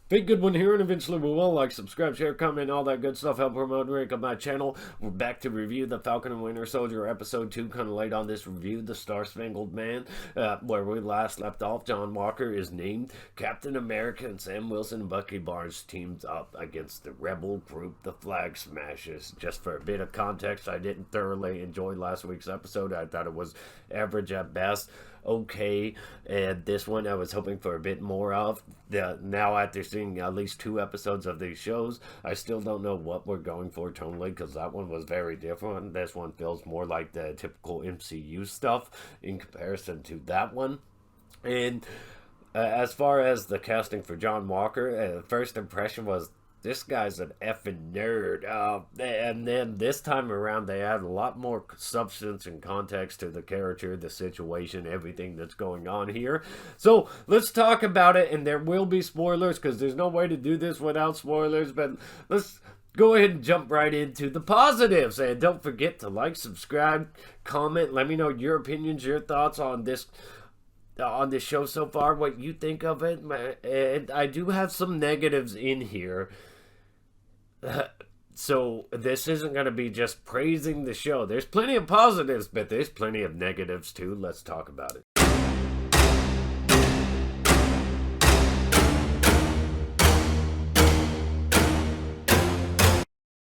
Big good one here, and eventually we will like, subscribe, share, comment, all that good stuff. Help promote and rank up my channel. We're back to review the Falcon and Winter Soldier episode 2, kind of late on this review, the Star-Spangled Man, where we last left off. John Walker is named Captain America, and Sam Wilson and Bucky Barnes teamed up against the rebel group, the Flag Smashers. Just for a bit of context, I didn't thoroughly enjoy last week's episode. I thought it was average at best. Okay, and this one I was hoping for a bit more of. Now after seeing at least 2 episodes of these shows, I still don't know what we're going for tonally, because that one was very different. This one feels more like the typical MCU stuff in comparison to that one. And as far as the casting for John Walker, first impression was, this guy's an effing nerd. And then this time around, they add a lot more substance and context to the character, the situation, everything that's going on here. So let's talk about it, and there will be spoilers, because there's no way to do this without spoilers, but let's go ahead and jump right into the positives. And don't forget to like, subscribe, comment, let me know your opinions, your thoughts on this show so far, what you think of it. And I do have some negatives in here. So this isn't going to be just praising the show. There's plenty of positives, but there's plenty of negatives too. Let's talk about it.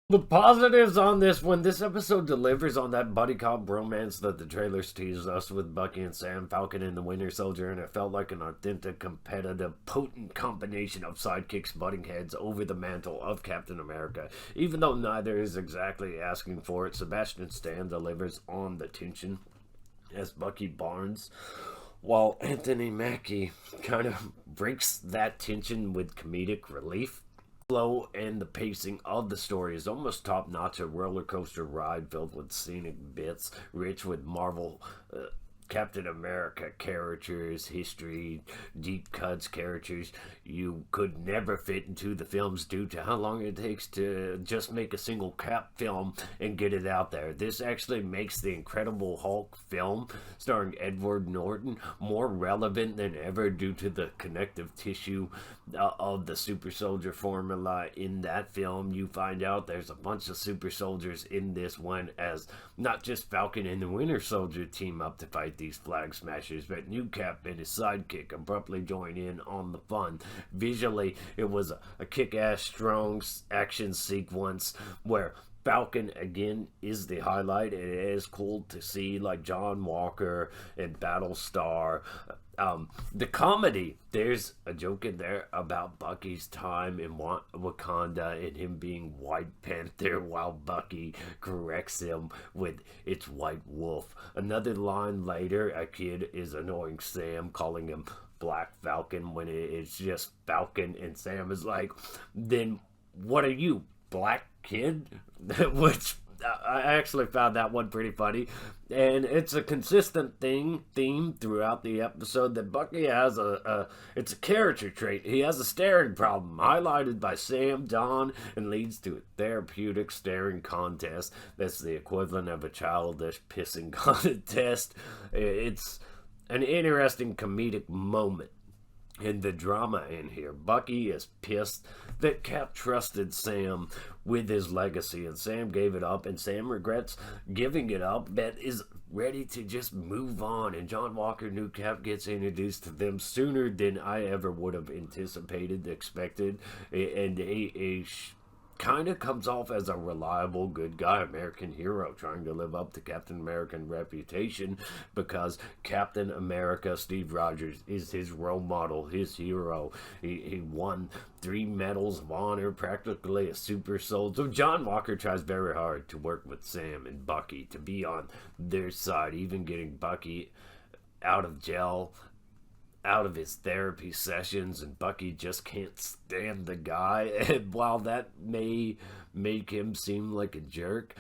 The positives on this one, this episode delivers on that buddy cop bromance that the trailers teased us with Bucky and Sam, Falcon and the Winter Soldier, and it felt like an authentic, competitive, potent combination of sidekicks butting heads over the mantle of Captain America. Even though neither is exactly asking for it, Sebastian Stan delivers on the tension as Bucky Barnes, while Anthony Mackie kind of breaks that tension with comedic relief. Flow and the pacing of the story is almost top-notch, a roller coaster ride filled with scenic bits, rich with Marvel Captain America characters, history, deep cuts, characters you could never fit into the films due to how long it takes to just make a single Cap film and get it out there. This actually makes the Incredible Hulk film starring Edward Norton more relevant than ever due to the connective tissue of the super soldier formula in that film. You find out there's a bunch of super soldiers in this one, as not just Falcon and the Winter Soldier team up to fight these Flag Smashers, but New Cap and his sidekick abruptly join in on the fun. Visually, it was a kick-ass strong action sequence where Falcon again is the highlight. It is cool to see like John Walker and Battlestar. The comedy, there's a joke in there about Bucky's time in Wakanda and him being White Panther while Bucky corrects him with it's White Wolf. Another line later, a kid is annoying Sam, calling him Black Falcon when it's just Falcon, and Sam is like, then what are you, Black Kid? Which I actually found that one pretty funny, and it's a consistent theme throughout the episode that Bucky has it's a character trait. He has a staring problem, highlighted by Sam Dawn, and leads to a therapeutic staring contest that's the equivalent of a childish pissing contest. It's an interesting comedic moment. And the drama in here, Bucky is pissed that Cap trusted Sam with his legacy, and Sam gave it up, and Sam regrets giving it up, but is ready to just move on. And John Walker, New Cap, gets introduced to them sooner than I ever would have anticipated, expected, and a kind of comes off as a reliable, good guy, American hero, trying to live up to Captain American reputation, because Captain America, Steve Rogers, is his role model, his hero. He won 3 medals of honor, practically a super soldier. So John Walker tries very hard to work with Sam and Bucky to be on their side, even getting Bucky out of jail, out of his therapy sessions, and Bucky just can't stand the guy. And while that may make him seem like a jerk,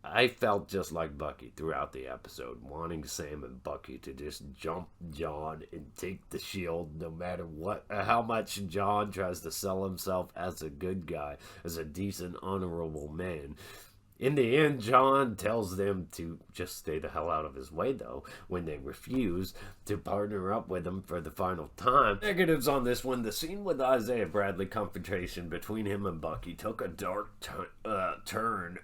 I felt just like Bucky throughout the episode, wanting Sam and Bucky to just jump John and take the shield, no matter what, how much John tries to sell himself as a good guy, as a decent, honorable man. In the end, John tells them to just stay the hell out of his way, though, when they refuse to partner up with him for the final time. Negatives on this one: the scene with Isaiah Bradley confrontation between him and Bucky took a dark turn,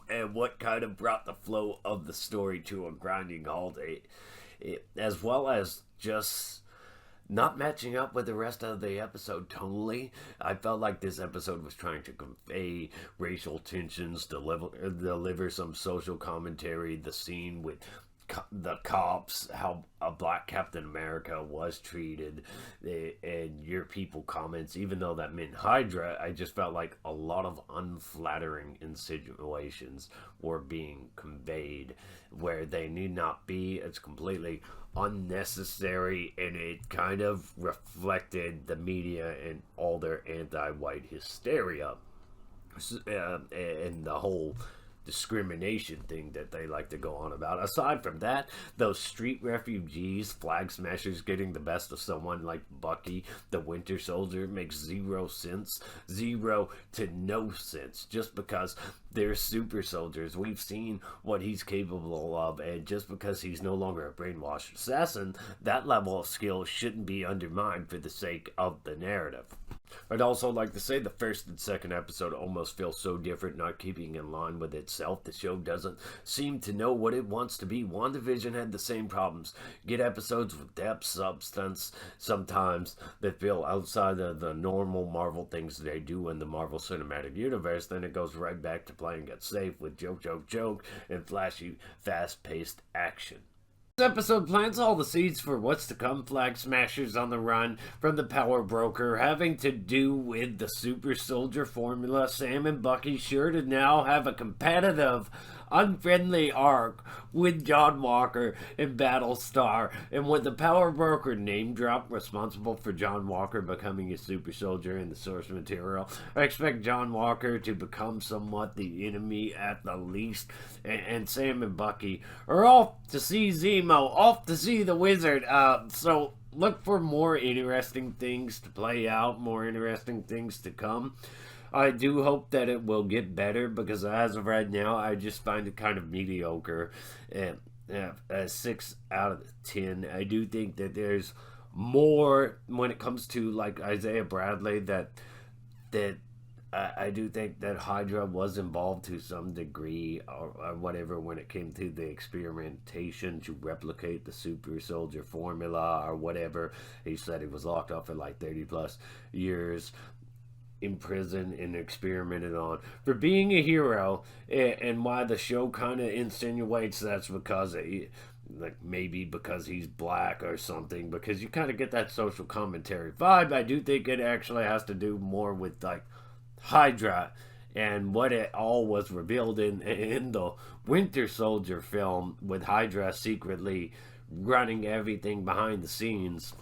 and what kind of brought the flow of the story to a grinding halt, as well as just not matching up with the rest of the episode tonally. I felt like this episode was trying to convey racial tensions, deliver some social commentary. The scene with the cops, how a black Captain America was treated, and your people comments, even though that meant Hydra, I just felt like a lot of unflattering insinuations were being conveyed where they need not be. It's completely unnecessary, and it kind of reflected the media and all their anti-white hysteria and the whole discrimination thing that they like to go on about. Aside from that, those street refugees, flag smashers getting the best of someone like Bucky, the Winter Soldier, makes zero sense. Zero to no sense. Just because they're super soldiers, we've seen what he's capable of, and just because he's no longer a brainwashed assassin, that level of skill shouldn't be undermined for the sake of the narrative. I'd also like to say the first and second episode almost feel so different, not keeping in line with itself. The show doesn't seem to know what it wants to be. WandaVision had the same problems. Get episodes with depth, substance, sometimes that feel outside of the normal Marvel things they do in the Marvel Cinematic Universe. Then it goes right back to playing it safe with joke, and flashy, fast-paced action. This episode plants all the seeds for what's to come. Flag smashers on the run from the power broker, having to do with the super soldier formula. Sam and Bucky sure to now have a competitive, unfriendly arc with John Walker and Battlestar, and with the power broker name drop responsible for John Walker becoming a super soldier in the source material. I expect John Walker to become somewhat the enemy at the least, and Sam and Bucky are off to see Zemo, off to see the wizard. So look for more interesting things to play out, more interesting things to come. I do hope that it will get better, because as of right now, I just find it kind of mediocre. A 6 out of 10. I do think that there's more when it comes to like Isaiah Bradley. That I do think that Hydra was involved to some degree or whatever when it came to the experimentation to replicate the super soldier formula or whatever. He said he was locked up for like 30 plus years in prison and experimented on for being a hero, and why the show kind of insinuates that's because maybe because he's black or something, because you kind of get that social commentary vibe. I do think it actually has to do more with like Hydra and what it all was revealed in the Winter Soldier film, with Hydra secretly running everything behind the scenes.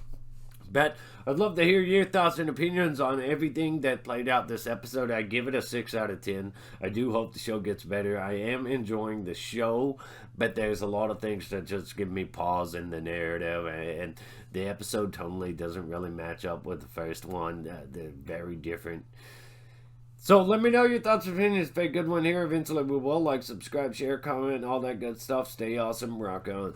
But I'd love to hear your thoughts and opinions on everything that played out this episode. I give it a 6 out of 10. I do hope the show gets better. I am enjoying the show, but there's a lot of things that just give me pause in the narrative, and the episode tonally doesn't really match up with the first one. They're very different. So let me know your thoughts and opinions. It's been a good one here. Eventually we will like, subscribe, share, comment, all that good stuff. Stay awesome. Rock on.